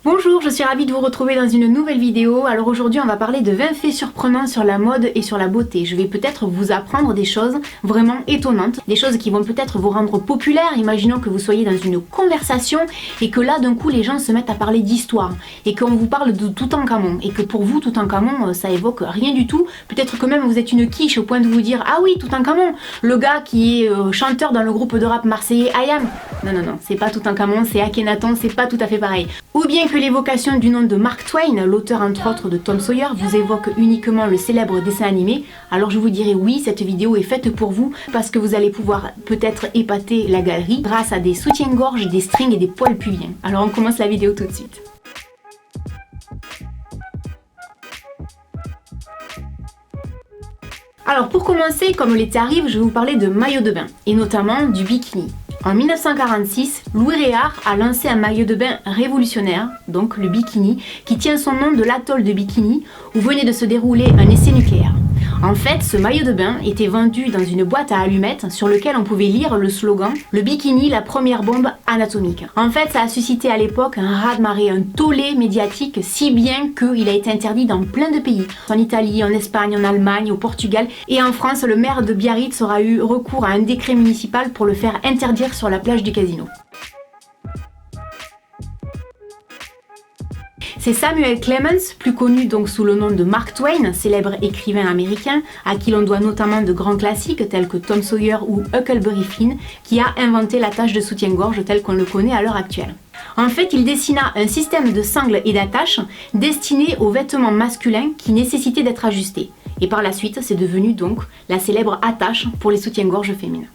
Bonjour, je suis ravie de vous retrouver dans une nouvelle vidéo. Alors aujourd'hui on va parler de 20 faits surprenants sur la mode et sur la beauté. Je vais peut-être vous apprendre des choses vraiment étonnantes, des choses qui vont peut-être vous rendre populaire. Imaginons que vous soyez dans une conversation et que là d'un coup les gens se mettent à parler d'histoire et qu'on vous parle de Toutankhamon et que pour vous Toutankhamon ça évoque rien du tout. Peut-être que même vous êtes une quiche au point de vous dire ah oui Toutankhamon, le gars qui est chanteur dans le groupe de rap marseillais IAM. Non, c'est pas Toutankhamon, c'est Akhenaton, c'est pas tout à fait pareil. Ou bien que l'évocation du nom de Mark Twain, l'auteur entre autres de Tom Sawyer, vous évoque uniquement le célèbre dessin animé, alors je vous dirais oui, cette vidéo est faite pour vous parce que vous allez pouvoir peut-être épater la galerie grâce à des soutiens-gorge, des strings et des poils pubiens. Alors on commence la vidéo tout de suite. Alors pour commencer, comme l'été arrive, je vais vous parler de maillot de bain, et notamment du bikini. En 1946, Louis Réard a lancé un maillot de bain révolutionnaire, donc le bikini, qui tient son nom de l'atoll de Bikini, où venait de se dérouler un essai nucléaire. En fait, ce maillot de bain était vendu dans une boîte à allumettes sur lequel on pouvait lire le slogan « Le bikini, la première bombe atomique ». En fait, ça a suscité à l'époque un raz-de-marée, un tollé médiatique, si bien qu'il a été interdit dans plein de pays. En Italie, en Espagne, en Allemagne, au Portugal et en France, le maire de Biarritz aura eu recours à un décret municipal pour le faire interdire sur la plage du casino. C'est Samuel Clemens, plus connu donc sous le nom de Mark Twain, célèbre écrivain américain, à qui l'on doit notamment de grands classiques tels que Tom Sawyer ou Huckleberry Finn, qui a inventé l'attache de soutien-gorge tel qu'on le connaît à l'heure actuelle. En fait, il dessina un système de sangles et d'attaches destiné aux vêtements masculins qui nécessitaient d'être ajustés. Et par la suite, c'est devenu donc la célèbre attache pour les soutiens-gorge féminins.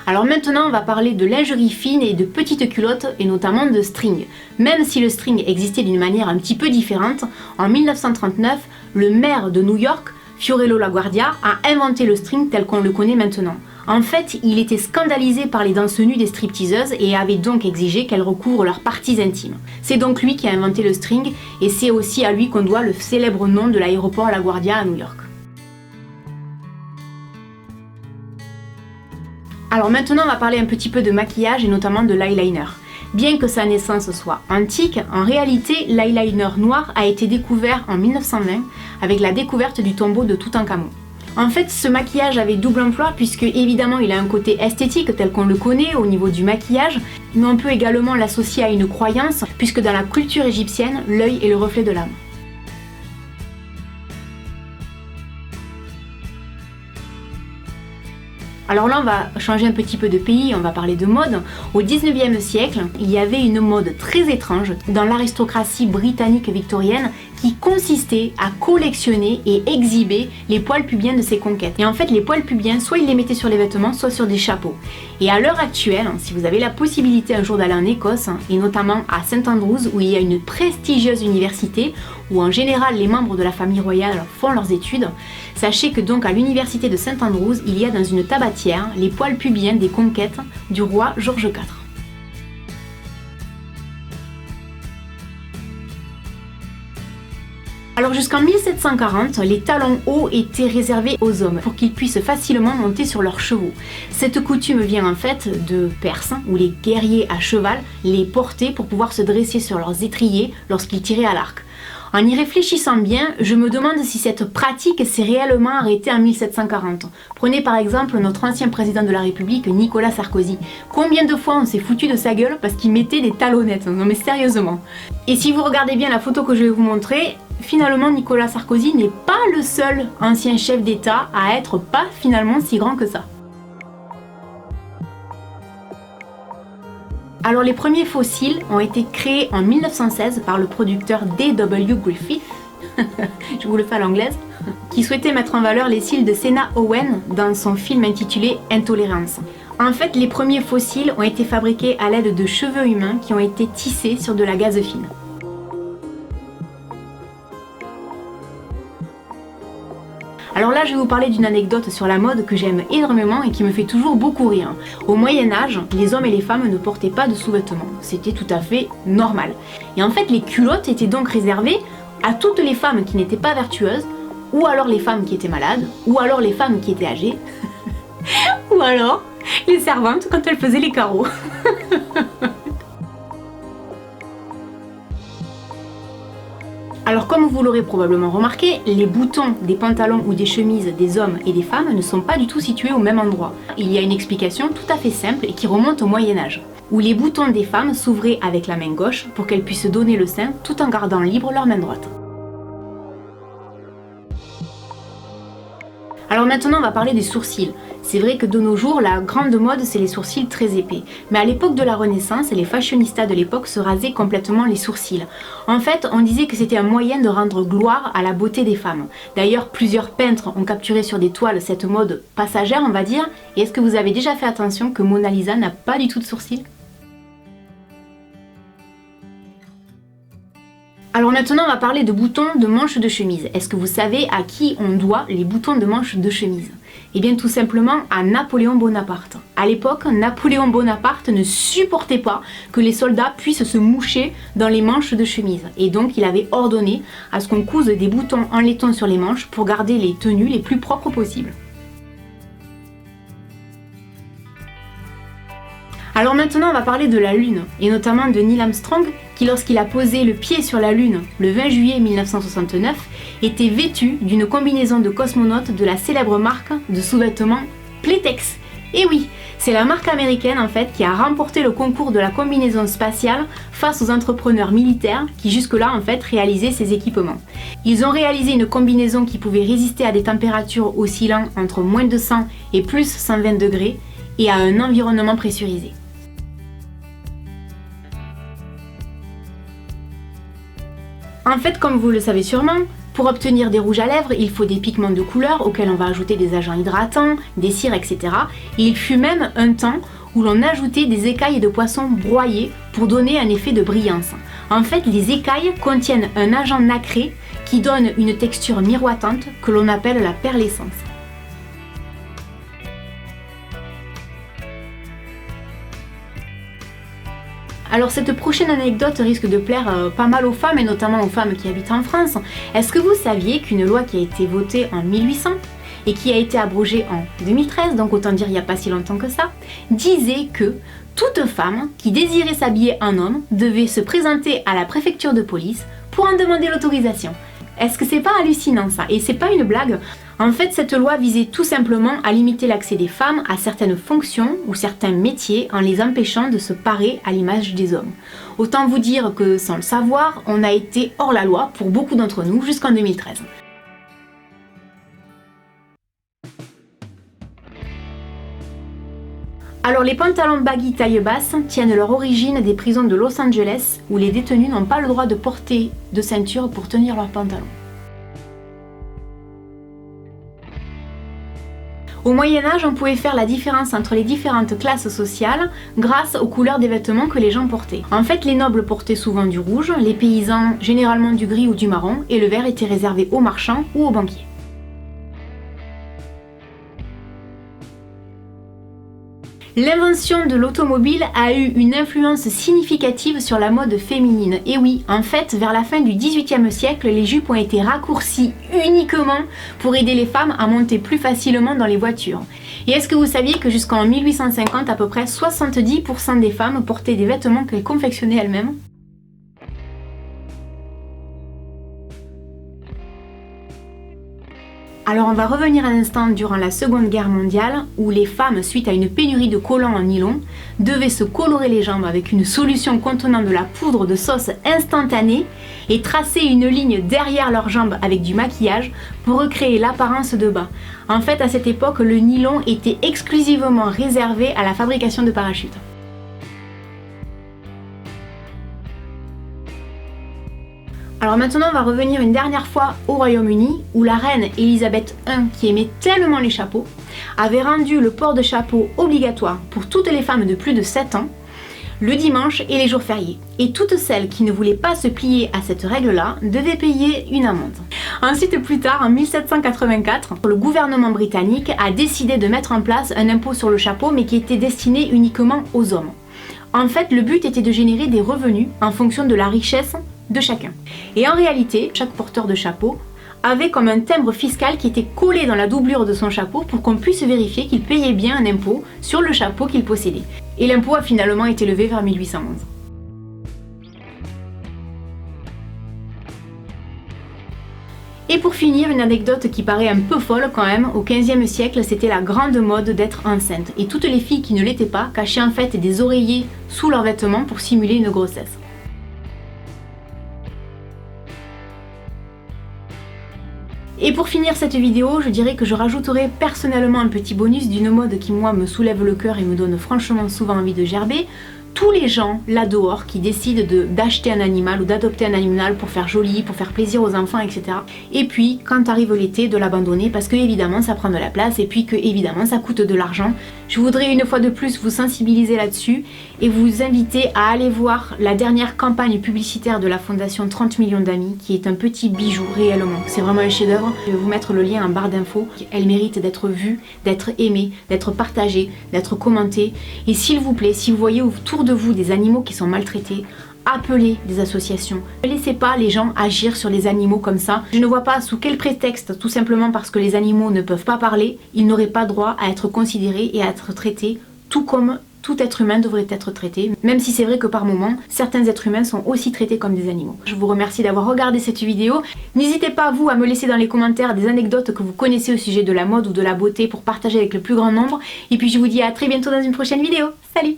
Alors maintenant on va parler de lingerie fine et de petites culottes et notamment de string. Même si le string existait d'une manière un petit peu différente, en 1939, le maire de New York, Fiorello LaGuardia, a inventé le string tel qu'on le connaît maintenant. En fait, il était scandalisé par les danses nues des stripteaseuses et avait donc exigé qu'elles recouvrent leurs parties intimes. C'est donc lui qui a inventé le string et c'est aussi à lui qu'on doit le célèbre nom de l'aéroport LaGuardia à New York. Alors maintenant on va parler un petit peu de maquillage et notamment de l'eyeliner. Bien que sa naissance soit antique, en réalité l'eyeliner noir a été découvert en 1920 avec la découverte du tombeau de Toutankhamon. En fait ce maquillage avait double emploi puisque évidemment il a un côté esthétique tel qu'on le connaît au niveau du maquillage, mais on peut également l'associer à une croyance puisque dans la culture égyptienne l'œil est le reflet de l'âme. Alors là on va changer un petit peu de pays, on va parler de mode. Au 19e siècle, il y avait une mode très étrange dans l'aristocratie britannique victorienne qui consistait à collectionner et exhiber les poils pubiens de ses conquêtes. Et en fait les poils pubiens, soit ils les mettaient sur les vêtements, soit sur des chapeaux. Et à l'heure actuelle, si vous avez la possibilité un jour d'aller en Écosse, et notamment à St Andrews où il y a une prestigieuse université, où en général les membres de la famille royale font leurs études, sachez que donc à l'université de St Andrews, il y a dans une tabatière les poils pubiens des conquêtes du roi George IV. Alors jusqu'en 1740, les talons hauts étaient réservés aux hommes pour qu'ils puissent facilement monter sur leurs chevaux. Cette coutume vient en fait de Perse, où les guerriers à cheval les portaient pour pouvoir se dresser sur leurs étriers lorsqu'ils tiraient à l'arc. En y réfléchissant bien, je me demande si cette pratique s'est réellement arrêtée en 1740. Prenez par exemple notre ancien président de la République, Nicolas Sarkozy. Combien de fois on s'est foutu de sa gueule parce qu'il mettait des talonnettes? Non mais sérieusement. Et si vous regardez bien la photo que je vais vous montrer, finalement Nicolas Sarkozy n'est pas le seul ancien chef d'État à être pas finalement si grand que ça. Alors les premiers fossiles ont été créés en 1916 par le producteur D.W. Griffith, je vous le fais à l'anglaise, qui souhaitait mettre en valeur les cils de Sena Owen dans son film intitulé Intolérance. En fait, les premiers fossiles ont été fabriqués à l'aide de cheveux humains qui ont été tissés sur de la gaze fine. Alors là, je vais vous parler d'une anecdote sur la mode que j'aime énormément et qui me fait toujours beaucoup rire. Au Moyen-Âge, les hommes et les femmes ne portaient pas de sous-vêtements. C'était tout à fait normal. Et en fait, les culottes étaient donc réservées à toutes les femmes qui n'étaient pas vertueuses, ou alors les femmes qui étaient malades, ou alors les femmes qui étaient âgées, ou alors les servantes quand elles faisaient les carreaux. Alors comme vous l'aurez probablement remarqué, les boutons des pantalons ou des chemises des hommes et des femmes ne sont pas du tout situés au même endroit. Il y a une explication tout à fait simple et qui remonte au Moyen-Âge, où les boutons des femmes s'ouvraient avec la main gauche pour qu'elles puissent donner le sein tout en gardant libre leur main droite. Alors maintenant on va parler des sourcils. C'est vrai que de nos jours, la grande mode c'est les sourcils très épais. Mais à l'époque de la Renaissance, les fashionistas de l'époque se rasaient complètement les sourcils. En fait, on disait que c'était un moyen de rendre gloire à la beauté des femmes. D'ailleurs, plusieurs peintres ont capturé sur des toiles cette mode passagère, on va dire. Et est-ce que vous avez déjà fait attention que Mona Lisa n'a pas du tout de sourcils ? Alors maintenant on va parler de boutons de manches de chemise. Est-ce que vous savez à qui on doit les boutons de manches de chemise ? Eh bien tout simplement à Napoléon Bonaparte. À l'époque, Napoléon Bonaparte ne supportait pas que les soldats puissent se moucher dans les manches de chemise. Et donc il avait ordonné à ce qu'on couse des boutons en laiton sur les manches pour garder les tenues les plus propres possibles. Alors maintenant on va parler de la Lune, et notamment de Neil Armstrong, qui lorsqu'il a posé le pied sur la Lune le 20 juillet 1969, était vêtu d'une combinaison de cosmonaute de la célèbre marque de sous-vêtements Playtex. Et oui, c'est la marque américaine en fait qui a remporté le concours de la combinaison spatiale face aux entrepreneurs militaires qui jusque-là en fait réalisaient ces équipements. Ils ont réalisé une combinaison qui pouvait résister à des températures oscillant entre moins de 100 et plus 120 degrés et à un environnement pressurisé. En fait, comme vous le savez sûrement, pour obtenir des rouges à lèvres, il faut des pigments de couleur auxquels on va ajouter des agents hydratants, des cires, etc. Et il fut même un temps où l'on ajoutait des écailles de poisson broyées pour donner un effet de brillance. En fait, les écailles contiennent un agent nacré qui donne une texture miroitante que l'on appelle la pearlescence. Alors cette prochaine anecdote risque de plaire pas mal aux femmes et notamment aux femmes qui habitent en France. Est-ce que vous saviez qu'une loi qui a été votée en 1800 et qui a été abrogée en 2013, donc autant dire il n'y a pas si longtemps que ça, disait que toute femme qui désirait s'habiller en homme devait se présenter à la préfecture de police pour en demander l'autorisation. Est-ce que c'est pas hallucinant ça? Et c'est pas une blague. En fait, cette loi visait tout simplement à limiter l'accès des femmes à certaines fonctions ou certains métiers en les empêchant de se parer à l'image des hommes. Autant vous dire que sans le savoir, on a été hors la loi pour beaucoup d'entre nous jusqu'en 2013. Alors les pantalons baggy taille basse tiennent leur origine des prisons de Los Angeles où les détenus n'ont pas le droit de porter de ceinture pour tenir leurs pantalons. Au Moyen-Âge, on pouvait faire la différence entre les différentes classes sociales grâce aux couleurs des vêtements que les gens portaient. En fait, les nobles portaient souvent du rouge, les paysans généralement du gris ou du marron, et le vert était réservé aux marchands ou aux banquiers. L'invention de l'automobile a eu une influence significative sur la mode féminine. Et oui, en fait, vers la fin du XVIIIe siècle, les jupes ont été raccourcies uniquement pour aider les femmes à monter plus facilement dans les voitures. Et est-ce que vous saviez que jusqu'en 1850, à peu près 70% des femmes portaient des vêtements qu'elles confectionnaient elles-mêmes ? Alors on va revenir un instant durant la Seconde Guerre mondiale où les femmes, suite à une pénurie de collants en nylon, devaient se colorer les jambes avec une solution contenant de la poudre de sauce instantanée et tracer une ligne derrière leurs jambes avec du maquillage pour recréer l'apparence de bas. En fait, à cette époque, le nylon était exclusivement réservé à la fabrication de parachutes. Alors maintenant on va revenir une dernière fois au Royaume-Uni où la reine Elisabeth I, qui aimait tellement les chapeaux, avait rendu le port de chapeau obligatoire pour toutes les femmes de plus de 7 ans, le dimanche et les jours fériés. Et toutes celles qui ne voulaient pas se plier à cette règle-là devaient payer une amende. Ensuite, plus tard, en 1784, le gouvernement britannique a décidé de mettre en place un impôt sur le chapeau mais qui était destiné uniquement aux hommes. En fait, le but était de générer des revenus en fonction de la richesse de chacun. Et en réalité, chaque porteur de chapeau avait comme un timbre fiscal qui était collé dans la doublure de son chapeau pour qu'on puisse vérifier qu'il payait bien un impôt sur le chapeau qu'il possédait. Et l'impôt a finalement été levé vers 1811. Et pour finir, une anecdote qui paraît un peu folle quand même, au XVe siècle, c'était la grande mode d'être enceinte. Et toutes les filles qui ne l'étaient pas cachaient en fait des oreillers sous leurs vêtements pour simuler une grossesse. Et pour finir cette vidéo, je dirais que je rajouterai personnellement un petit bonus d'une mode qui moi me soulève le cœur et me donne franchement souvent envie de gerber. Tous les gens là dehors qui décident d'acheter un animal ou d'adopter un animal pour faire joli, pour faire plaisir aux enfants, etc. Et puis quand arrive l'été, de l'abandonner parce que évidemment ça prend de la place et puis que évidemment ça coûte de l'argent. Je voudrais une fois de plus vous sensibiliser là-dessus et vous inviter à aller voir la dernière campagne publicitaire de la fondation 30 millions d'amis qui est un petit bijou réellement. C'est vraiment un chef-d'œuvre. Je vais vous mettre le lien en barre d'infos. Elle mérite d'être vue, d'être aimée, d'être partagée, d'être commentée. Et s'il vous plaît, si vous voyez autour de vous des animaux qui sont maltraités, appelez des associations. Ne laissez pas les gens agir sur les animaux comme ça. Je ne vois pas sous quel prétexte, tout simplement parce que les animaux ne peuvent pas parler, ils n'auraient pas droit à être considérés et à être traités tout comme tout être humain devrait être traité, même si c'est vrai que par moments, certains êtres humains sont aussi traités comme des animaux. Je vous remercie d'avoir regardé cette vidéo. N'hésitez pas, vous, à me laisser dans les commentaires des anecdotes que vous connaissez au sujet de la mode ou de la beauté pour partager avec le plus grand nombre. Et puis je vous dis à très bientôt dans une prochaine vidéo. Salut!